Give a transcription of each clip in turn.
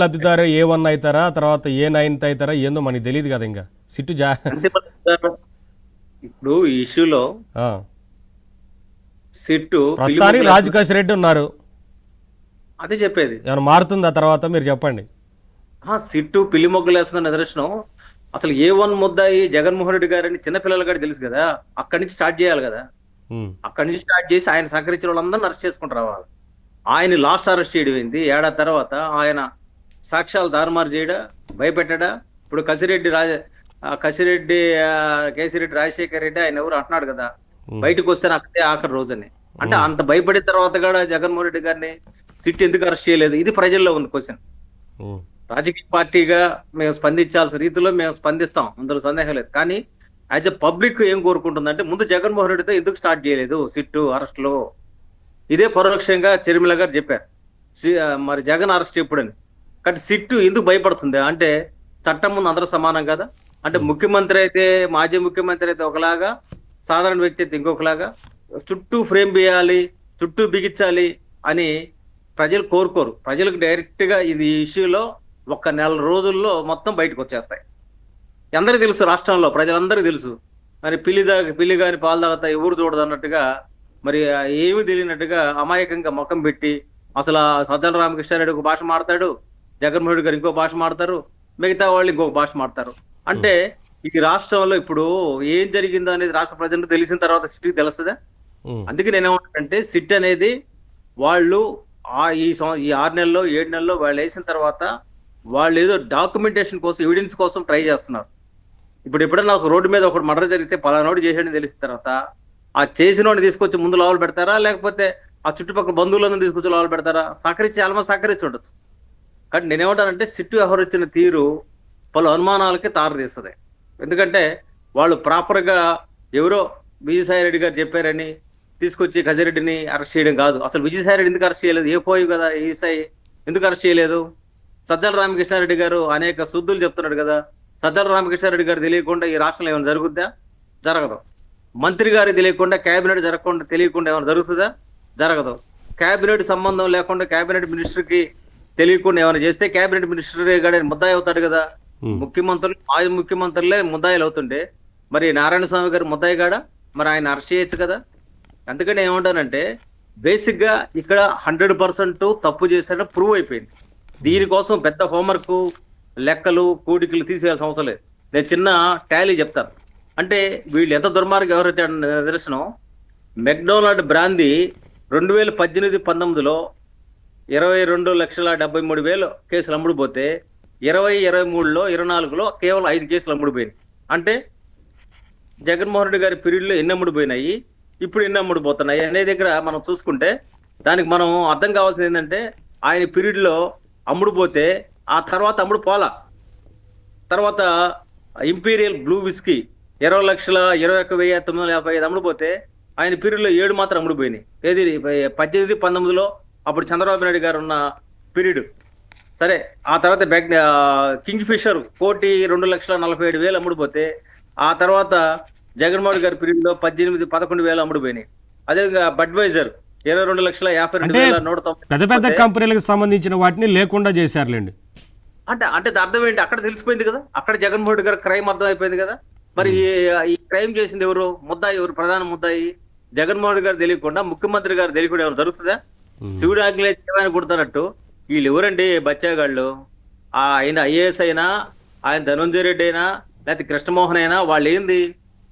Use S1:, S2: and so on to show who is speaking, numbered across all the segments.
S1: లబ్ధిదారు A1 అవుతారా, తర్వాత A9 అవుతారా, ఏందో మనకి తెలియదు కదా. ఇంకా సిట్టు
S2: అంటే ఇప్పుడు ఈ ఇష్యూలో సిట్టు పిల్లి
S1: ప్రస్తుతానికి
S2: మొగ్గలు వేస్తుంది.
S1: రాజకాశ్ రెడ్డి ఉన్నారు.
S2: అదే చెప్పేది.
S1: ఏమైనా మారుతుందా తర్వాత మీరు చెప్పండి.
S2: సిట్టు పిల్లి మొగ్గలు వేస్తున్న నిదర్శనం. అసలు A1 ముద్దాయి జగన్మోహన్ రెడ్డి గారని చిన్నపిల్లలు కూడా తెలుసు కదా. అక్కడి నుంచి స్టార్ట్ చేయాలి కదా.
S1: ఉమ్,
S2: అక్కడి నుంచి స్టార్ట్ చేసి ఆయన సహకరించిన వాళ్ళందరినీ అరెస్ట్ చేసుకుంటూ రావాలి. ఆయన లాస్ట్ అరెస్ట్ చేయడం ఏంది? ఏడాది తర్వాత ఆయన సాక్ష్యాలు తారుమారు చేయడా, భయపెట్టడా. ఇప్పుడు కసిరెడ్డి కేసిరెడ్డి రాజశేఖర్ రెడ్డి ఆయన ఎవరు అంటున్నాడు కదా,
S1: ఉమ్,
S2: బయటకు వస్తే నాకు అదే ఆఖరి రోజని. అంటే
S1: ఉమ్,
S2: అంత భయపడిన తర్వాత కూడా జగన్మోహన్ రెడ్డి గారిని సిట్ ఎందుకు అరెస్ట్ చేయలేదు? ఇది ప్రజల్లో ఉన్న క్వశ్చన్.
S1: ఉమ్,
S2: రాజకీయ పార్టీగా మేము స్పందించాల్సిన రీతిలో మేము స్పందిస్తాం, అందులో సందేహం లేదు. కానీ యాజ్ ఎ పబ్లిక్ ఏం కోరుకుంటుందంటే, ముందు జగన్మోహన్ రెడ్డితో ఎందుకు స్టార్ట్ చేయలేదు సిట్టు అరెస్టులు? ఇదే పరోక్షంగా చెర్మిల గారు చెప్పారు. మరి జగన్ అరెస్ట్ ఎప్పుడని. కానీ సిట్టు ఎందుకు భయపడుతుంది అంటే, చట్టం ముందు అందరూ సమానం కదా. అంటే ముఖ్యమంత్రి అయితే, మాజీ ముఖ్యమంత్రి అయితే ఒకలాగా, సాధారణ వ్యక్తి అయితే ఇంకొకలాగా, చుట్టూ ఫ్రేమ్ వేయాలి, చుట్టూ బిగించాలి అని ప్రజలు కోరుకోరు. ప్రజలకు డైరెక్ట్ గా ఇది ఇష్యూలో ఒక నెల రోజుల్లో మొత్తం బయటకు వచ్చేస్తాయి. అందరికీ తెలుసు, రాష్ట్రంలో ప్రజలందరికీ తెలుసు. మరి పిల్లి గాని పాలు తాగుతా ఎవరు చూడదు అన్నట్టుగా, మరి ఏమీ తెలియనట్టుగా అమాయకంగా ముఖం పెట్టి, అసలు సజ్జల రామకృష్ణారెడ్డి ఒక భాష మాడతాడు, జగన్మోహన్ రెడ్డి గారు ఇంకో భాష మాడతారు, మిగతా వాళ్ళు ఇంకొక భాష మాడతారు. అంటే ఈ రాష్ట్రంలో ఇప్పుడు ఏం జరిగిందో అనేది రాష్ట్ర ప్రజలకు తెలిసిన తర్వాత సిట్కి తెలుస్తుందా?
S1: ఉమ్,
S2: అందుకే నేనేమంటానంటే, సిట్ అనేది వాళ్ళు ఈ 6 నెలల్లో 7 నెలల్లో వాళ్ళు వేసిన తర్వాత వాళ్ళు ఏదో డాక్యుమెంటేషన్ కోసం, ఎవిడెన్స్ కోసం ట్రై చేస్తున్నారు. ఇప్పుడు ఎప్పుడైనా ఒక రోడ్డు మీద ఒకటి మర్డర్ జరిగితే పలానోడు చేసాడని తెలిసిన తర్వాత ఆ చేసినోడిని తీసుకొచ్చి ముందు లోపల పెడతారా, లేకపోతే ఆ చుట్టుపక్కల బంధువులందరూ తీసుకొచ్చి లోపల పెడతారా? సహకరించి చాలా మంది సహకరించి ఉండొచ్చు. కానీ నేనేమంటానంటే, సిట్టు వ్యవహరించిన తీరు పలు అనుమానాలకి తారదీస్తుంది. ఎందుకంటే వాళ్ళు ప్రాపర్ గా ఎవరో విజయసాయి రెడ్డి గారు చెప్పారని తీసుకొచ్చి గజరెడ్డిని అరెస్ట్ చేయడం కాదు. అసలు విజయసాయి రెడ్డి ఎందుకు అరెస్ట్ చేయలేదు? ఏ పోయి కదా ఈసాయి ఎందుకు అరెస్ట్ చేయలేదు? సజ్జల రామకృష్ణారెడ్డి గారు అనేక శుద్ధులు చెప్తున్నాడు కదా. సజ్జల రామకృష్ణారెడ్డి గారు తెలియకుండా ఈ రాష్ట్రంలో ఏమైనా జరుగుద్దా? జరగదు. మంత్రి గారికి తెలియకుండా, కేబినెట్ జరగకుండా, తెలియకుండా ఏమైనా జరుగుతుందా? జరగదు. కేబినెట్ సంబంధం లేకుండా కేబినెట్ మినిస్టర్ కి తెలియకుండా ఏమైనా చేస్తే కేబినెట్ మినిస్టర్ గారు ముద్దాయి అవుతాడు కదా. ముఖ్యమంత్రులు, మాజీ ముఖ్యమంత్రులే ముద్దాయిలు అవుతుండే మరి నారాయణ స్వామి గారు ముద్దాయి కాడా? మరి ఆయన అరెస్ట్ చేయొచ్చు కదా. అందుకని ఏమంటానంటే, బేసిక్ గా ఇక్కడ 100% తప్పు చేశారని ప్రూవ్ అయిపోయింది. దీనికోసం పెద్ద హోంవర్క్, లెక్కలు, కూడికలు తీసేయాల్సిన అవసరం లేదు. నేను చిన్న టాలీ చెప్తాను. అంటే వీళ్ళు ఎంత దుర్మార్గం ఎవరైతే నిదర్శనం. మెక్డొనాల్డ్ బ్రాందీ 2018-19లో 22,73,000 కేసులు అమ్ముడుపోతే 2023లో 24లో కేవలం 5 కేసులు అమ్ముడుపోయినాయి. అంటే జగన్మోహన్ రెడ్డి గారి పీరియడ్లో ఎన్ని అమ్ముడుపోయినాయి, ఇప్పుడు ఎన్ని అమ్ముడుపోతున్నాయి అనే దగ్గర మనం చూసుకుంటే, దానికి మనం అర్థం కావాల్సింది ఏంటంటే, ఆయన పీరియడ్ లో అమ్ముడుపోతే ఆ తర్వాత అమ్ముడు పోలా. తర్వాత ఇంపీరియల్ బ్లూ విస్కీ 20,21,955 అమ్ముడుపోతే ఆయన పీరియడ్ లో 7 మాత్రం అమ్ముడుపోయినాయి. ఏది 18-19లో అప్పుడు చంద్రబాబు నాయుడు గారు ఉన్న పీరియడ్. సరే, ఆ తర్వాత కింగ్ ఫిషర్ 1,02,47,000 అమ్ముడుపోతే, ఆ తర్వాత జగన్మోహన్ గారి పీరియడ్ లో 18-11,000 అమ్ముడుపోయినాయి. అదేవిధంగా బడ్వైజర్ 22,52,190.
S1: పెద్ద పెద్ద కంపెనీలకు సంబంధించిన వాటిని లేకుండా చేశారులేండి.
S2: అంటే అంటే అర్థం ఏంటి? అక్కడ తెలిసిపోయింది కదా, అక్కడ జగన్మోహన్ రెడ్డి గారు క్రైమ్ అర్థం అయిపోయింది కదా. మరి ఈ క్రైమ్ చేసింది ఎవరు? ముద్దాయి ఎవరు? ప్రధాన ముద్దాయి జగన్మోహన్ రెడ్డి గారు తెలియకుండా, ముఖ్యమంత్రి గారు తెలియకుండా ఎవరు జరుగుతుందా? శివుడు ఆజ్ఞలే జీవాన్ని కుడతానట్టు వీళ్ళు ఎవరండి బచ్చాగాళ్ళు? ఆయన ఐఏఎస్ అయినా, ఆయన ధనంజయ రెడ్డి అయినా, లేకపోతే కృష్ణమోహన్ అయినా, వాళ్ళు ఏంది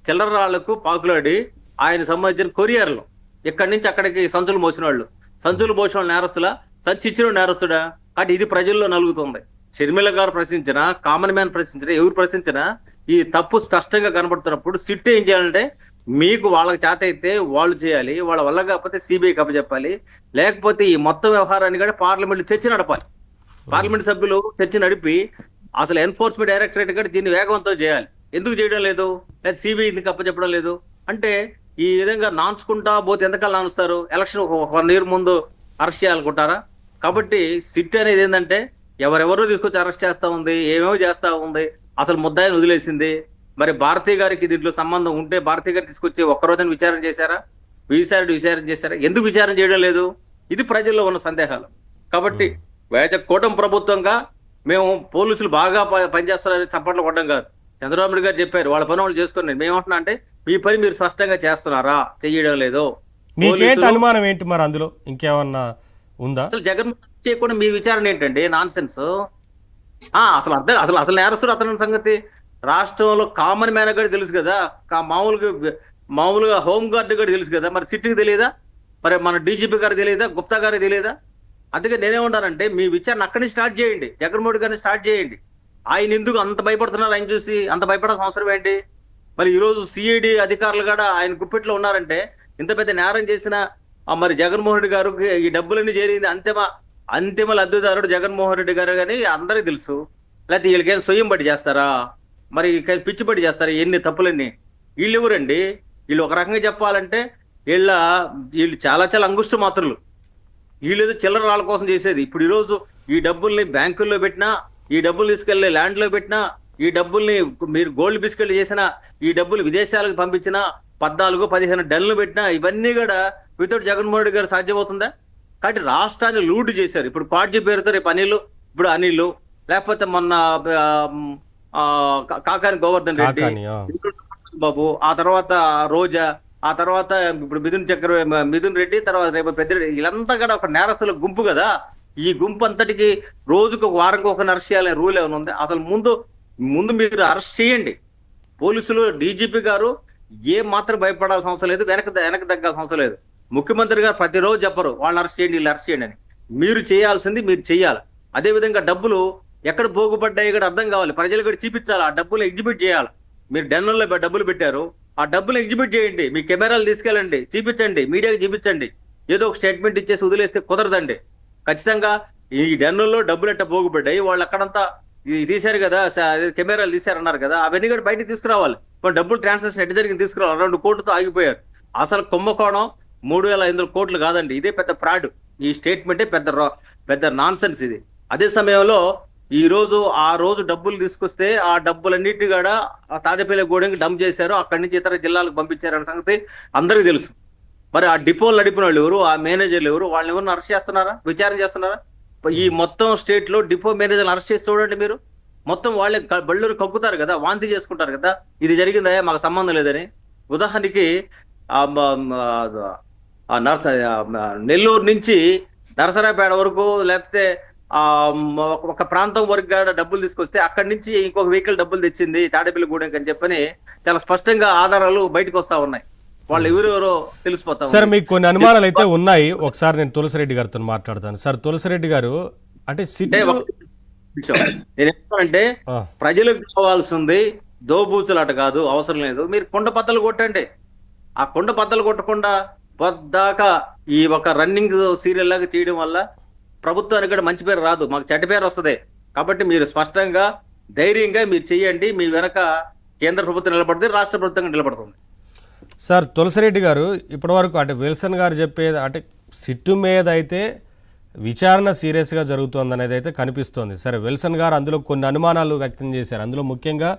S2: చిల్లర రాళ్లకు పాకులాడి ఆయన సంబంధించిన కొరియర్లు ఇక్కడి నుంచి అక్కడికి సంచులు మోసిన వాళ్ళు, సంచులు మోసిన వాళ్ళు నేరస్తులా, సంచి ఇచ్చిన నేరస్తుడా? కాబట్టి ఇది ప్రజల్లో నలుగుతుంది. షర్మిల గారు ప్రశ్నించినా, కామన్ మ్యాన్ ప్రశ్నించినా, ఎవరు ప్రశ్నించినా ఈ తప్పు స్పష్టంగా కనబడుతున్నప్పుడు సిట్ ఏం చేయాలంటే, మీకు వాళ్ళకి చేత అయితే వాళ్ళు చేయాలి, వాళ్ళ వల్ల కాకపోతే సిబిఐకి అప్పచెప్పాలి. లేకపోతే ఈ మొత్తం వ్యవహారాన్ని కూడా పార్లమెంట్ చర్చ నడపాలి. పార్లమెంట్ సభ్యులు చర్చ నడిపి అసలు ఎన్ఫోర్స్మెంట్ డైరెక్టరేట్ కూడా దీన్ని వేగవంతం చేయాలి. ఎందుకు చేయడం లేదు? లేదా సిబిఐ ఎందుకు అప్పచెప్పడం లేదు? అంటే ఈ విధంగా నాంచుకుంటా పోతే ఎంతకాలం నానుస్తారు? ఎలక్షన్ 1 year ముందు అరెస్ట్ చేయాలనుకుంటారా? కాబట్టి సిట్ అనేది ఏంటంటే, ఎవరెవరో తీసుకొచ్చి అరెస్ట్ చేస్తా ఉంది, ఏమేమో చేస్తా ఉంది, అసలు ముద్దాయిని వదిలేసింది. మరి భారతీ గారికి దీంట్లో సంబంధం ఉంటే భారతీ గారు తీసుకొచ్చి ఒక్కరోజున విచారణ చేశారా? విచారణ చేశారా? ఎందుకు విచారణ చేయడం లేదు? ఇది ప్రజల్లో ఉన్న సందేహాలు. కాబట్టి కూటమి ప్రభుత్వంగా మేము పోలీసులు బాగా పనిచేస్తున్నారని చప్పట్లు కొట్టడం కాదు. చంద్రబాబు నాయుడు గారు చెప్పారు వాళ్ళ పని వాళ్ళు చేసుకుని. మేమేమంటున్నా అంటే మీ పని మీరు స్పష్టంగా చేస్తున్నారా, చెయ్యడం లేదు.
S1: మీకేంటి అనుమానం ఏంటి మరి అందులో ఇంకేమన్నా ఉందా?
S2: అసలు జగన్మోహన్ చేయకుండా మీ విచారణ ఏంటండి? Non sense. అసలు నేరస్తుడు అతని సంగతి రాష్ట్రంలో కామన్ మ్యాన్ కూడా తెలుసు కదా, మామూలుగా హోమ్ గార్డ్ కూడా తెలుసు కదా, మరి సిట్కి తెలియదా? మరి మన డీజీపీ గారు తెలియదా? గుప్తా గారికి తెలియదా? అందుకే నేనేమంటానంటే మీ విచారణ అక్కడి నుంచి స్టార్ట్ చేయండి, జగన్మోహన్ గారిని స్టార్ట్ చేయండి. ఆయన ఎందుకు అంత భయపడుతున్నారు? ఆయన చూసి అంత భయపడాల్సిన అవసరం ఏంటి? మరి ఈరోజు సిఐడి అధికారులు కూడా ఆయన గుప్పిట్లో ఉన్నారంటే ఇంత పెద్ద నేరం చేసిన మరి జగన్మోహన్ రెడ్డి గారు ఈ డబ్బులన్నీ చేరింది అంతిమ లబ్ధిదారుడు జగన్మోహన్ రెడ్డి గారు కానీ అందరికీ తెలుసు. లేకపోతే వీళ్ళకేం స్వయం బట్టి చేస్తారా, మరి పిచ్చి బట్టి చేస్తారా? ఎన్ని తప్పులన్నీ వీళ్ళు ఎవరండి? వీళ్ళు ఒక రకంగా చెప్పాలంటే వీళ్ళు చాలా చాలా అంగుష్ట మాత్రులు. వీళ్ళు ఏదో చిల్లర రాళ్ళ కోసం చేసేది. ఇప్పుడు ఈరోజు ఈ డబ్బుల్ని బ్యాంకుల్లో పెట్టినా, ఈ డబ్బులు తీసుకెళ్లి ల్యాండ్ లో పెట్టినా, ఈ డబ్బుల్ని మీరు గోల్డ్ బిస్కెట్ చేసినా, ఈ డబ్బులు విదేశాలకు పంపించినా, 14-15 టన్నులు పెట్టినా, ఇవన్నీ కూడా వితౌట్ జగన్మోహన్ రెడ్డి గారు సాధ్యమవుతుందా? కాబట్టి రాష్ట్రాన్ని లూట్ చేశారు. ఇప్పుడు పార్టీ పేరుతో రేపు ఇప్పుడు అనిల్, లేకపోతే మొన్న కాకాని గోవర్ధన్ రెడ్డి, బాబు, ఆ తర్వాత రోజా, ఆ తర్వాత ఇప్పుడు మిథున్ రెడ్డి, తర్వాత రేపు పెద్దిరెడ్డి, వీళ్ళంతా కూడా ఒక నేరస్తుల గుంపు కదా. ఈ గుంపు అంతటికి రోజుకు ఒక వారంకి ఒక అరెస్ట్ చేయాలనే రూల్ ఏమైనా ఉంది? అసలు ముందు మీరు అరెస్ట్ చేయండి. పోలీసులు, డీజీపీ గారు ఏ మాత్రం భయపడాల్సిన అవసరం లేదు, వెనక్కి తగ్గాల్సిన అవసరం లేదు. ముఖ్యమంత్రి గారు ప్రతిరోజు చెప్పరు వాళ్ళని అరెస్ట్ చేయండి, వీళ్ళు అరెస్ట్ చేయండి అని. మీరు చేయాల్సింది మీరు చెయ్యాలి. అదేవిధంగా డబ్బులు ఎక్కడ పోగుపడ్డాయి కూడా అర్థం కావాలి, ప్రజలు కూడా చూపించాలి, ఆ డబ్బులు ఎగ్జిబిట్ చేయాలి. మీరు డెన్నుల్లో డబ్బులు పెట్టారు, ఆ డబ్బులు ఎగ్జిబిట్ చేయండి, మీ కెమెరాలు తీసుకెళ్ళండి, చూపించండి, మీడియాకి చూపించండి. ఏదో ఒక స్టేట్మెంట్ ఇచ్చేసి వదిలేస్తే కుదరదండి. ఖచ్చితంగా ఈ డెన్నుల్లో డబ్బులు ఎట్ట పోగుపడ్డాయి, వాళ్ళు అక్కడంతా తీశారు కదా, కెమెరాలు తీశారన్నారు కదా, అవన్నీ కూడా బయటకు తీసుకురావాలి. డబ్బులు ట్రాన్సాక్షన్ ఎట్ట జరిగింది తీసుకురావాలి. 2 కోట్లతో ఆగిపోయారు. అసలు కుంభకోణం 3,500 కోట్లు కాదండి, ఇదే పెద్ద ఫ్రాడ్. ఈ స్టేట్మెంటే పెద్ద నాన్ సెన్స్ ఇది. అదే సమయంలో ఆ రోజు డబ్బులు తీసుకొస్తే ఆ డబ్బులన్నిటి కూడా తాడేపల్లి గూడెంకి డంప్ చేశారు, అక్కడి నుంచి ఇతర జిల్లాలకు పంపించారన్న సంగతి అందరికీ తెలుసు. మరి ఆ డిపోలు నడిపిన వాళ్ళు ఎవరు, ఆ మేనేజర్లు ఎవరు, వాళ్ళని ఎవరిని అరెస్ట్ చేస్తున్నారా, విచారణ చేస్తున్నారా? ఈ మొత్తం స్టేట్ లో డిపో మేనేజర్లు అరెస్ట్ చేసి చూడండి మీరు. మొత్తం వాళ్ళే బళ్ళూరు కక్కుతారు కదా, వాంతి చేసుకుంటారు కదా, ఇది జరిగిందా మాకు సంబంధం లేదని. ఉదాహరణకి నెల్లూరు నుంచి నరసరాపేట వరకు, లేకపోతే ఒక ప్రాంతం వరకు డబ్బులు తీసుకొస్తే అక్కడి నుంచి ఇంకొక వెహికల్ డబ్బులు తెచ్చింది తాడేపల్లి గూడెంకి అని చెప్పని చాలా స్పష్టంగా ఆధారాలు బయటకు వస్తా ఉన్నాయి. వాళ్ళు ఎవరెవరో తెలిసిపోతాం.
S1: సార్, మీకు కొన్ని అనుమానాలు అయితే ఉన్నాయి. ఒకసారి నేను తులసిరెడ్డి గారితో మాట్లాడతాను. సార్, తులసిరెడ్డి గారు అంటే
S2: నేనేమంటే ప్రజలకు కావాల్సింది దోబూచులాట కాదు, అవసరం లేదు. మీరు కొండ బద్దలు కొట్టండి. ఆ కొండ బద్దలు కొట్టకుండా పొద్దాకా ఈ ఒక రన్నింగ్ సీరియల్ లాగా చేయడం వల్ల ప్రభుత్వానికి కూడా మంచి పేరు రాదు, మాకు చెడ్డ పేరు వస్తుంది. కాబట్టి మీరు స్పష్టంగా ధైర్యంగా మీరు చెయ్యండి. మీ వెనక కేంద్ర ప్రభుత్వం నిలబడుతుంది, రాష్ట్ర ప్రభుత్వం నిలబడుతుంది.
S1: సార్, తులసిరెడ్డి గారు ఇప్పటివరకు అంటే విల్సన్ గారు చెప్పేది అంటే సిట్టు మీద అయితే విచారణ సీరియస్గా జరుగుతుంది అనేది అయితే కనిపిస్తోంది. సరే, విల్సన్ గారు అందులో కొన్ని అనుమానాలు వ్యక్తం చేశారు. అందులో ముఖ్యంగా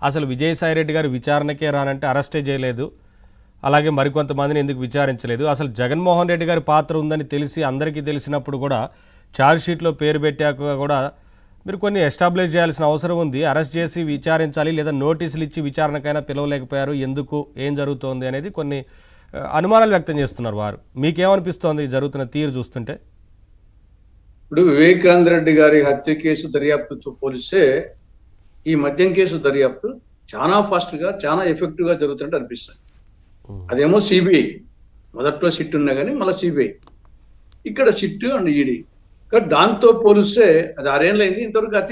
S1: అసలు విజయసాయిరెడ్డి గారు విచారణకే రానంటే అరెస్టే చేయలేదు, అలాగే మరికొంతమందిని ఎందుకు విచారించలేదు, అసలు జగన్మోహన్ రెడ్డి గారి పాత్ర ఉందని తెలిసి అందరికీ తెలిసినప్పుడు కూడా ఛార్జ్షీట్లో పేరు పెట్టాక కూడా మీరు కొన్ని ఎస్టాబ్లిష్ చేయాల్సిన అవసరం ఉంది, అరెస్ట్ చేసి విచారించాలి, లేదా నోటీసులు ఇచ్చి విచారణకైనా పిలవలేకపోయారు, ఎందుకు, ఏం జరుగుతోంది అనేది కొన్ని అనుమానాలు వ్యక్తం చేస్తున్నారు వారు. మీకేమనిపిస్తోంది జరుగుతున్న తీరు చూస్తుంటే?
S3: ఇప్పుడు వివేకానంద రెడ్డి గారి హత్య కేసు దర్యాప్తుతో పోలిస్తే ఈ మద్యం కేసు దర్యాప్తు చాలా ఫాస్ట్ గా, చాలా ఎఫెక్టివ్ గా జరుగుతున్నట్టు అనిపిస్తుంది. అదేమో సిబిఐ, మొదట్లో సిట్ ఉన్నా కానీ మళ్ళీ సిబిఐ, ఇక్కడ సిట్ అండ్ ఈడీ. దాంతో పోలిస్తే అది 6 ఏళ్ళైంది ఇంతవరకు